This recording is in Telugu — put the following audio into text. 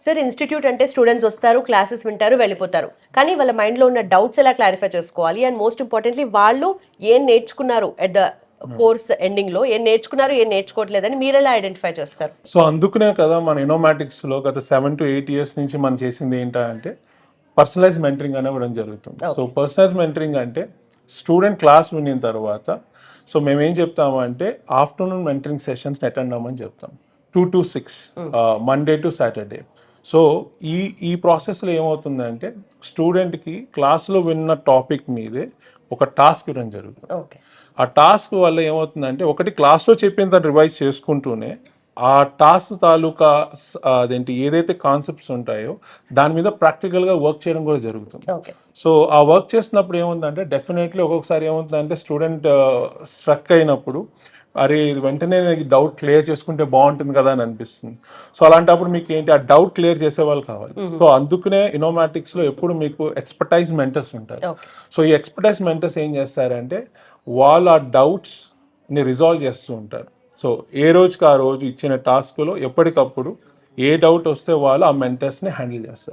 సార్ ఇన్స్టిట్యూట్ అంటే స్టూడెంట్స్ వస్తారు, క్లాసెస్ వింటారు, వెళ్ళిపోతారు. కానీ వాళ్ళ మైండ్లో ఉన్న డౌట్స్ ఎలా క్లారిఫై చేసుకోవాలి అండ్ మోస్ట్ ఇంపార్టెంట్లీ వాళ్ళు ఏం నేర్చుకున్నారు ఎట్ ద కోర్స్ ఎండింగ్లో, ఏం నేర్చుకున్నారు ఏం నేర్చుకోవట్లేదని మీరు ఎలా ఐడెంటిఫై చేస్తారు? సో అందుకనే కదా మన ఇనోమాటిక్స్లో గత 7 to 8 years నుంచి మనం చేసింది ఏంటంటే పర్సనలైజ్ మెంటరింగ్ అని ఇవ్వడం జరుగుతుంది. సో పర్సనలైజ్ మెంటరింగ్ అంటే స్టూడెంట్ క్లాస్ వినిన తర్వాత సో మేము ఏం చెప్తామంటే ఆఫ్టర్నూన్ మెంటరింగ్ సెషన్స్ని అటెండ్ అవ్వమని చెప్తాం 2 to 6 Monday to Saturday. So ఈ ప్రాసెస్లో ఏమవుతుందంటే స్టూడెంట్కి క్లాస్లో విన్న టాపిక్ మీదే ఒక టాస్క్ ఇవ్వడం జరుగుతుంది. ఓకే. ఆ టాస్క్ వల్ల ఏమవుతుందంటే ఒకటి క్లాస్లో చెప్పిన తర్వాత రివైజ్ చేసుకుంటూనే ఆ టాస్క్ తాలూకా అదేంటి ఏదైతే కాన్సెప్ట్స్ ఉంటాయో దాని మీద ప్రాక్టికల్గా వర్క్ చేయడం కూడా జరుగుతుంది. ఓకే. సో ఆ వర్క్ చేసినప్పుడు ఏముందంటే డెఫినెట్లీ ఒక్కొక్కసారి ఏమవుతుందంటే స్టూడెంట్ స్ట్రక్ అయినప్పుడు అరే ఇది వెంటనే డౌట్ క్లియర్ చేసుకుంటే బాగుంటుంది కదా అని అనిపిస్తుంది. సో అలాంటప్పుడు మీకు ఏంటి ఆ డౌట్ క్లియర్ చేసే వాళ్ళు కావాలి. సో అందుకనే ఇనోమాటిక్స్లో ఎప్పుడు మీకు ఎక్స్పర్టైజ్ మెంటర్స్ ఉంటారు. ఓకే. సో ఈ ఎక్స్పర్టైజ్ మెంటర్స్ ఏం చేస్తారంటే వాళ్ళు ఆ డౌట్స్ని రిజాల్వ్ చేస్తూ ఉంటారు. సో ఏ రోజుకి ఆ రోజు ఇచ్చిన టాస్క్లో ఎప్పటికప్పుడు ఏ డౌట్ వస్తే వాళ్ళు ఆ మెంటర్స్ని హ్యాండిల్ చేస్తారు.